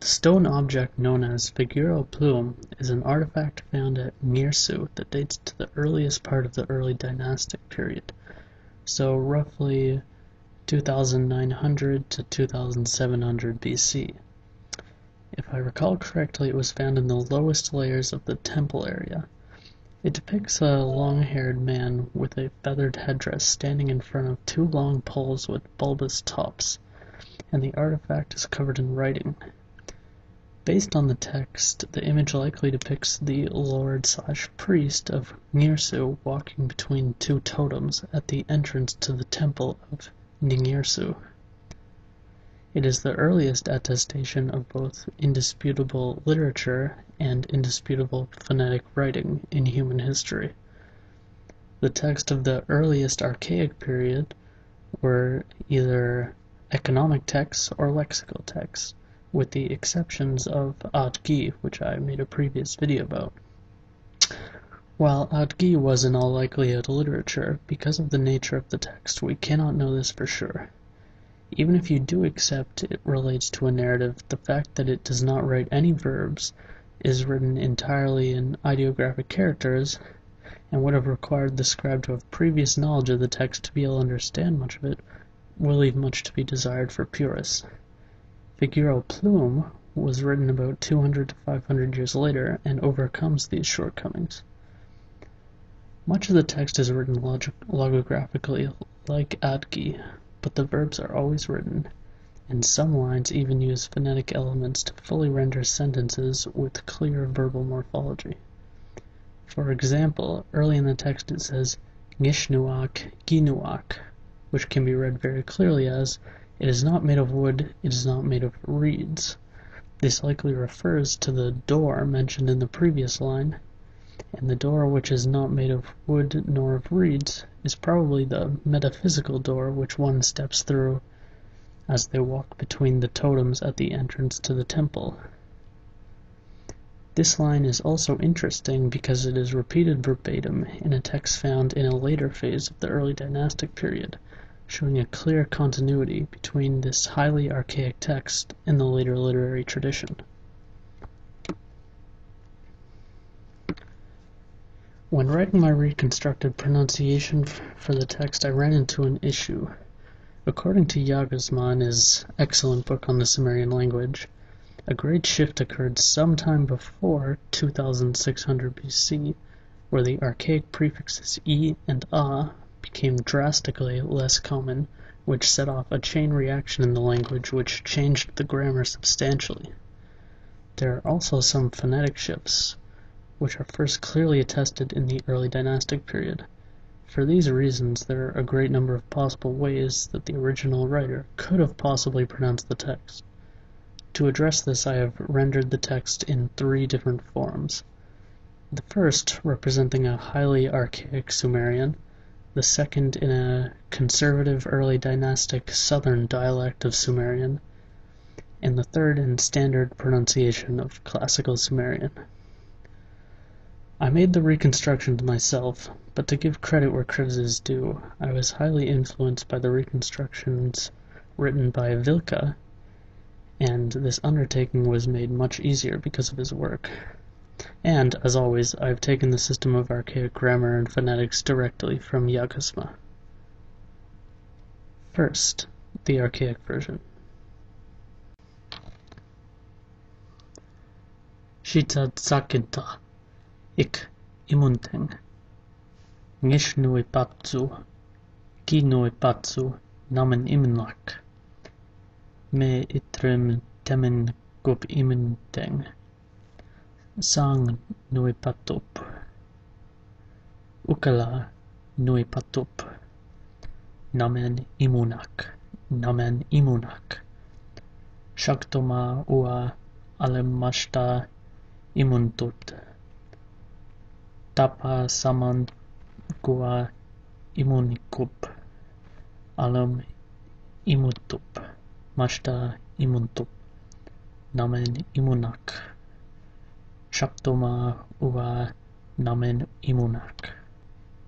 The stone object known as aux Plumes is an artifact found at Ngirsu that dates to the earliest part of the Early Dynastic period, so roughly 2900 to 2700 BC. If I recall correctly, it was found in the lowest layers of the temple area. It depicts a long-haired man with a feathered headdress standing in front of two long poles with bulbous tops, and the artifact is covered in writing. Based on the text, the image likely depicts the lord/priest of Ngirsu walking between two totems at the entrance to the temple of Ningirsu. It is the earliest attestation of both indisputable literature and indisputable phonetic writing in human history. The texts of the earliest archaic period were either economic texts or lexical texts, with the exceptions of aux, which I made a previous video about. While aux was in all likelihood literature, because of the nature of the text, we cannot know this for sure. Even if you do accept it relates to a narrative, the fact that it does not write any verbs, is written entirely in ideographic characters, and would have required the scribe to have previous knowledge of the text to be able to understand much of it, will leave much to be desired for purists. aux Plumes was written about 200 to 500 years later and overcomes these shortcomings. Much of the text is written logographically like aux, but the verbs are always written, and some lines even use phonetic elements to fully render sentences with clear verbal morphology. For example, early in the text it says Ngishnuak Ginuak, which can be read very clearly as, "It is not made of wood, it is not made of reeds." This likely refers to the door mentioned in the previous line, and the door which is not made of wood nor of reeds is probably the metaphysical door which one steps through as they walk between the totems at the entrance to the temple. This line is also interesting because it is repeated verbatim in a text found in a later phase of the early dynastic period, showing a clear continuity between this highly archaic text and the later literary tradition. When writing my reconstructed pronunciation for the text, I ran into an issue. According to Yagasma in his excellent book on the Sumerian language, a great shift occurred sometime before 2600 BC, where the archaic prefixes e and a became drastically less common, which set off a chain reaction in the language which changed the grammar substantially. There are also some phonetic shifts, which are first clearly attested in the early dynastic period. For these reasons, there are a great number of possible ways that the original writer could have possibly pronounced the text. To address this, I have rendered the text in three different forms. The first representing a highly archaic Sumerian, the second in a conservative early dynastic southern dialect of Sumerian, and the third in standard pronunciation of classical Sumerian. I made the reconstructions myself, but to give credit where credit is due, I was highly influenced by the reconstructions written by Vilka, and this undertaking was made much easier because of his work. And, as always, I have taken the system of archaic grammar and phonetics directly from Yagasma. First, the archaic version. Shita tsakinta. Ik imunteng. Ngishnui patsu. Kinui patsu. Namen imnak. Me itrem temen gub imunteng. Sang nui patup. Ukala nui patup. Namen imunak. Namen imunak. Shaktoma ua alemashta imuntut. Tapa saman gua imunikub. Alem imutup. Mashta imuntup. Namen imunak. Shaktoma ua namen imunak.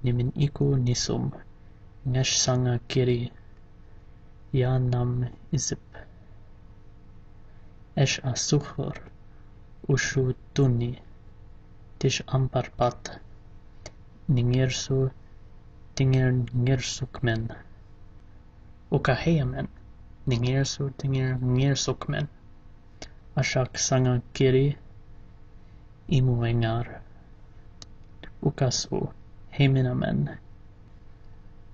Nimin iku nisum. Nesh sanga kiri. Ya nam isip. Esh asukhur ushu tuni tish amparpat Ningirsu Tingir Ngirsukmen Ukaheyamen Ningirsu Tingir Ngirsukmen Ashak Sanga Kiri mu-e-ngar Ukasu Heminamen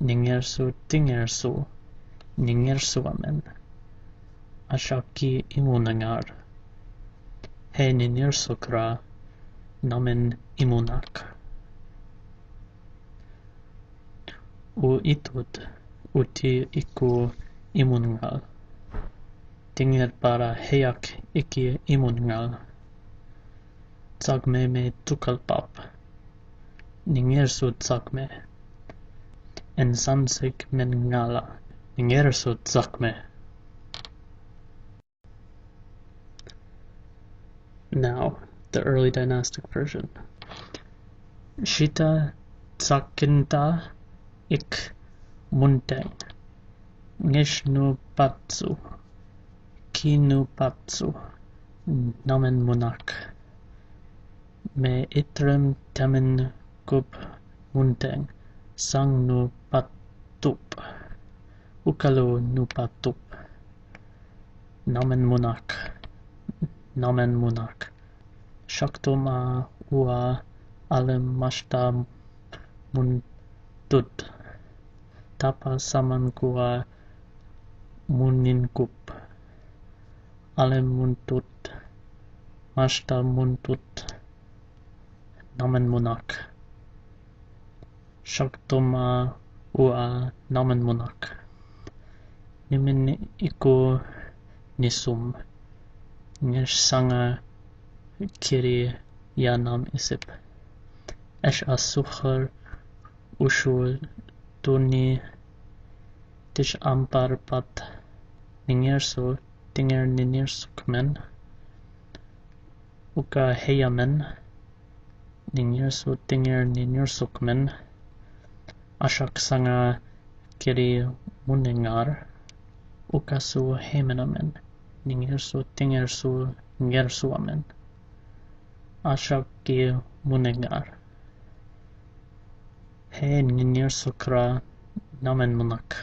Ningirsu Tingirsu Ningirsuamen Ashaki mu-e-ngar He Ningirsukra Namen imunak U itud uti iku mun-ngal Tingir para heyak iki mun-ngal Tsagme me tukalpap Ningirsu tsagme En sansik men ngala Ningirsu tsagme. Now, the early dynastic version. Shita tsakinta ik munteng Ngishnu patsu Kinu patsu Namen munak Me itrem temen gub munteng Sang nu patup Ukalu nu patup Namen munak Shaktoma ua alem mashta muntut Tapa saman gua munin-gub Alem muntut Mashta muntut Namen munak Shaktoma ua namen munak Nimin iku nisum Ngirsanga kiri yanam isip Esh asukhar ushul tuni Tish ampar pat Ningirsu Tingir Ningirsukmen Uka heyamen Ningirsu Tingir Ningirsukmen Ashak sanga kiri mu-e-ngar Ukasu hemenamen Ningirsu Tingirsu Ngirsuamen Ashak ki mun-e-ngar He Ningirsukra namen munak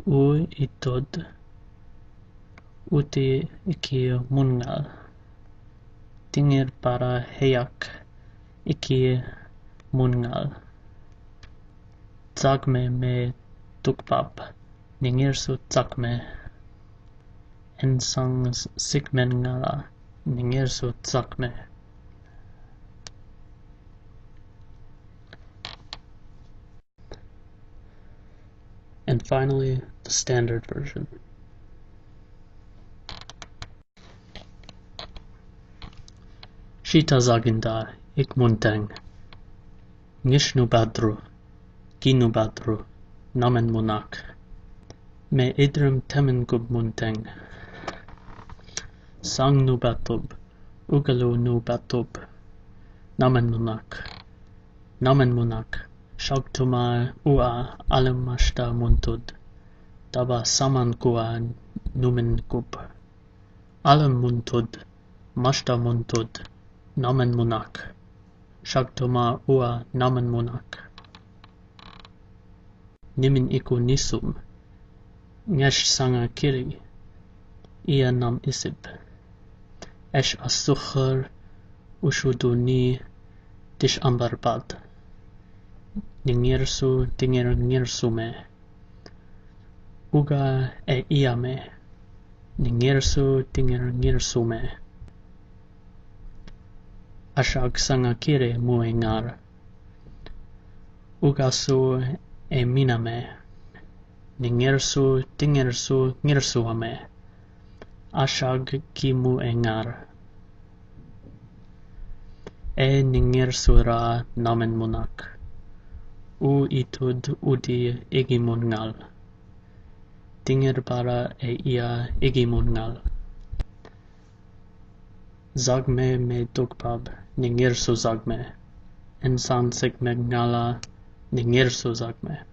U itud uti iki mun-ngal Tingir para heyak iki mun-ngal Tsagme me tukpap Ningirsu tsagme Ensang sikmen ngala Ningirsu tsagme. And finally, the standard version. Shita zaginda ik munteng Ngishnu badru Ginu badru Namen munak Me idrim temen gub munteng Sang nu batub Ugalu nu batub Namen munak Shagtuma ua alem mashta muntud Daba saman gua numin-gub Alem muntud Mashta muntud Namen munak Shagtuma ua namen munak Nimin iku nisum Ngesh sanga kiri Ia nam isib Esh asukhar Ushuduni Tish ambarbad Ningirsu Tingir Ngirsume Uga e iame Ningirsu Tingir Ngirsume Ashag sanga kire mu-e-ngar Ugasu e miname Ningirsu Tingirsu Ngirsuame Ashag ki mu-e-ngar E Ningirsura namen munak U itud uti igi mun-ngal Tingir para e ia igi mun-ngal Zagme me tukpab Ningirsu zagme Ensan sig me ngala Ningirsu zagme